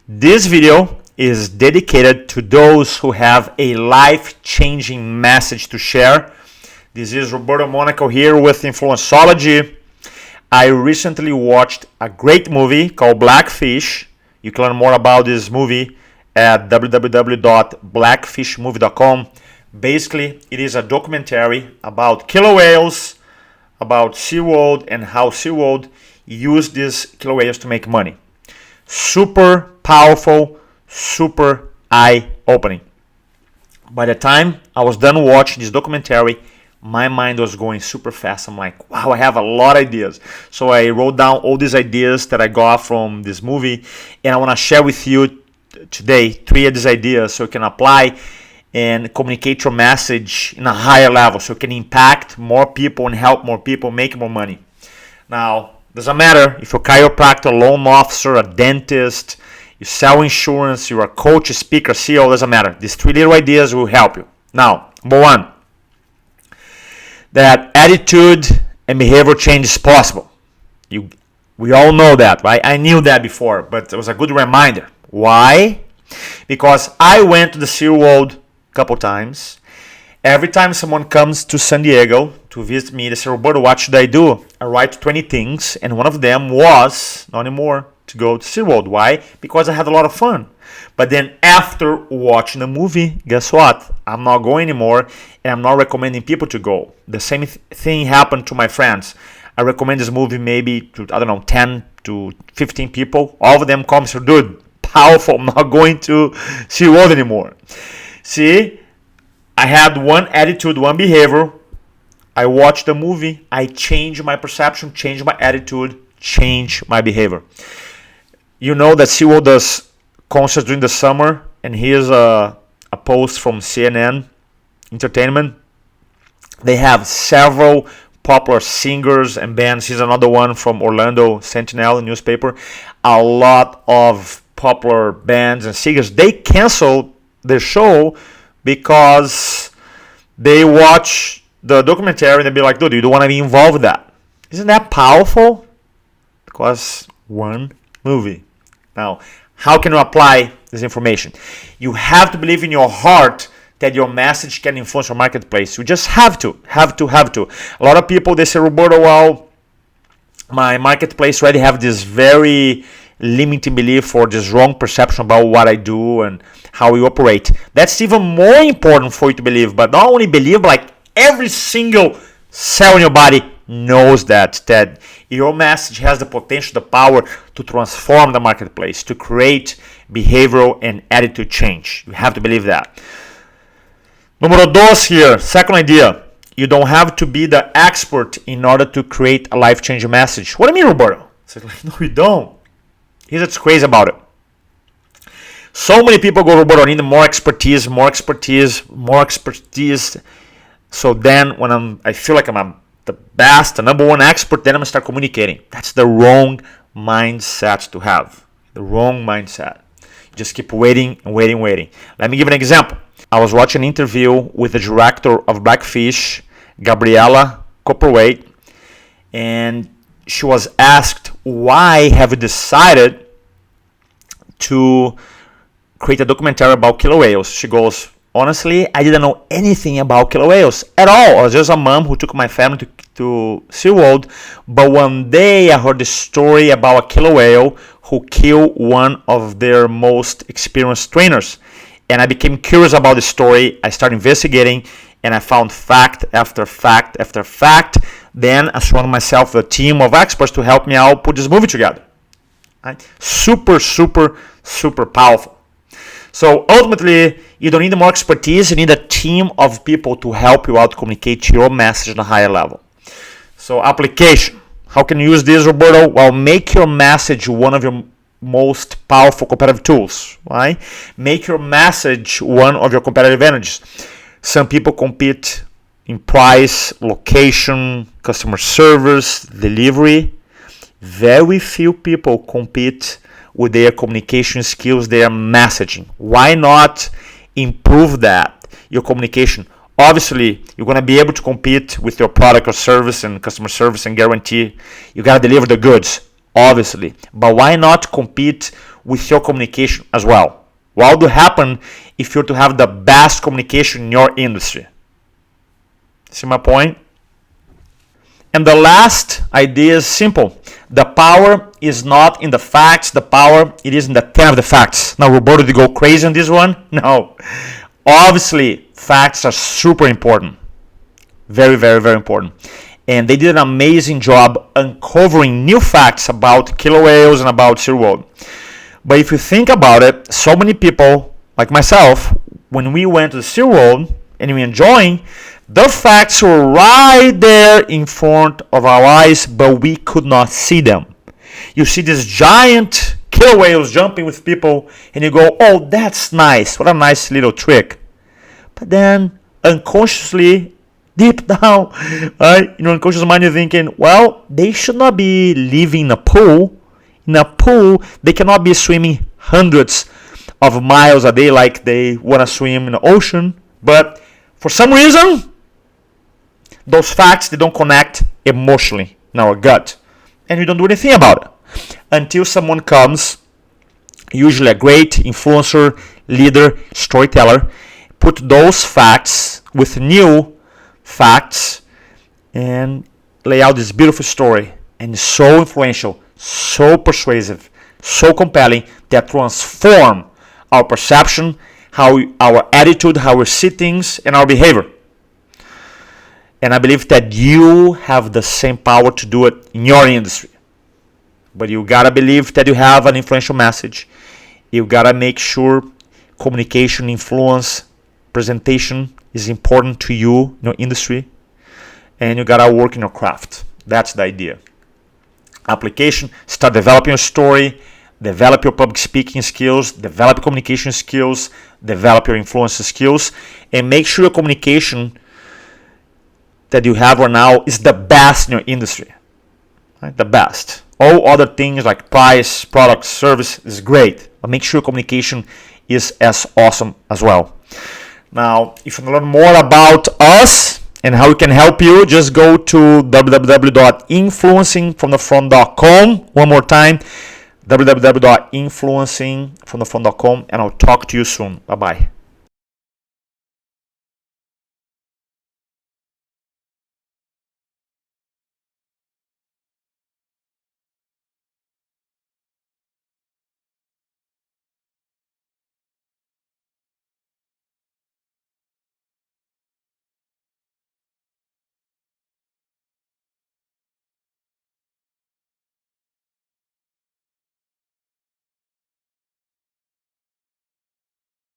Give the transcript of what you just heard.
This video is dedicated to those who have a life-changing message to share. This is Roberto Monaco here with InfluenceOlogy. I recently watched a great movie called Blackfish. You can learn more about this movie at www.blackfishmovie.com. Basically, it is a documentary about killer whales, about SeaWorld, and how SeaWorld used these killer whales to make money. Super powerful, super eye-opening. By the time I was done watching this documentary, my mind was going super fast. I'm like, wow, I have a lot of ideas. So I wrote down all these ideas that I got from this movie, and I want to share with you today 3 of these ideas so you can apply and communicate your message in a higher level so you can impact more people and help more people make more money. Now, doesn't matter if you're a chiropractor, loan officer, a dentist, you sell insurance, you're a coach, a speaker, CEO, doesn't matter. These 3 little ideas will help you. Now, number 1, that attitude and behavior change is possible. We all know that, right? I knew that before, but it was a good reminder. Why? Because I went to the SeaWorld a couple times. Every time someone comes to San Diego to visit me, they say, Roberto, what should I do? I write 20 things, and one of them was, not anymore, to go to SeaWorld. Why? Because I had a lot of fun. But then after watching the movie, guess what? I'm not going anymore, and I'm not recommending people to go. The same thing happened to my friends. I recommend this movie maybe to, 10 to 15 people. All of them come and say, dude, powerful, I'm not going to SeaWorld anymore. See? I had one attitude, one behavior. I watched the movie. I changed my perception, changed my attitude, changed my behavior. You know that SeaWorld does concerts during the summer, and here's a post from CNN Entertainment. They have several popular singers and bands. Here's another one from Orlando Sentinel newspaper. A lot of popular bands and singers. They canceled the show because they watch the documentary and they be like, dude, you don't want to be involved with that. Isn't that powerful? Because one movie. Now, how can you apply this information? You have to believe in your heart that your message can influence your marketplace. You just have to. A lot of people, they say, Roberto, well, my marketplace already have this very limiting belief or this wrong perception about what I do and how we operate. That's even more important for you to believe, but not only believe, but like every single cell in your body knows that your message has the potential, the power to transform the marketplace, to create behavioral and attitude change. You have to believe that. Numero 2 here, second idea. You don't have to be the expert in order to create a life-changing message. What do you mean, Roberto? It's like, no, you don't. Here's what's crazy about it. So many people go, Roberto, I need more expertise. So then when I feel like I'm the best, the number 1 expert, then I'm going to start communicating. That's the wrong mindset to have. The wrong mindset. You just keep waiting. Let me give an example. I was watching an interview with the director of Blackfish, Gabriela Copperwaite, and she was asked, why have you decided to create a documentary about killer whales? She goes, honestly, I didn't know anything about killer whales at all. I was just a mom who took my family to SeaWorld, but one day I heard the story about a killer whale who killed one of their most experienced trainers. And I became curious about the story. I started investigating, and I found fact after fact after fact. Then I surrounded myself with a team of experts to help me out put this movie together. Right? Super powerful. So ultimately, you don't need more expertise. You need a team of people to help you out communicate your message on a higher level. So application. How can you use this, Roberto? Well, make your message one of your most powerful competitive tools. Right? Make your message one of your competitive advantages. Some people compete in price, location, customer service, delivery. Very few people compete with their communication skills, their messaging. Why not improve that, your communication? Obviously, you're going to be able to compete with your product or service and customer service and guarantee you got to deliver the goods. obviously, but why not compete with your communication as well? What would happen if you're to have the best communication in your industry? See my point? And the last idea is simple. The power is not in the facts. The power, it is in the 10 of the facts. Now, Roberto, did you go crazy on this one? No. Obviously, facts are super important. Very, very, very important. And they did an amazing job uncovering new facts about killer whales and about SeaWorld. But if you think about it, so many people, like myself, when we went to the SeaWorld and we enjoying, the facts were right there in front of our eyes, but we could not see them. You see these giant killer whales jumping with people, and you go, oh, that's nice. What a nice little trick. But then, unconsciously, deep down, right, in your unconscious mind, you're thinking, well, they should not be living in a pool. In a pool, they cannot be swimming hundreds of miles a day like they want to swim in the ocean. But for some reason, those facts, they don't connect emotionally in our gut. And we don't do anything about it. Until someone comes, usually a great influencer, leader, storyteller, put those facts with new facts and lay out this beautiful story. And it's so influential, so persuasive, so compelling that transform our perception, our attitude, how we see things, and our behavior. And I believe that you have the same power to do it in your industry. But you gotta believe that you have an influential message. You gotta make sure communication, influence, presentation is important to you in your industry. And you gotta work in your craft. That's the idea. Application, start developing your story, develop your public speaking skills, develop communication skills, develop your influence skills, and make sure your communication that you have right now is the best in your industry. Right? The best. All other things like price, product, service is great, but make sure communication is as awesome as well. Now, if you want to learn more about us and how we can help you, just go to www.influencingfromthefront.com. One more time, www.influencingfromthefront.com, and I'll talk to you soon. Bye-bye.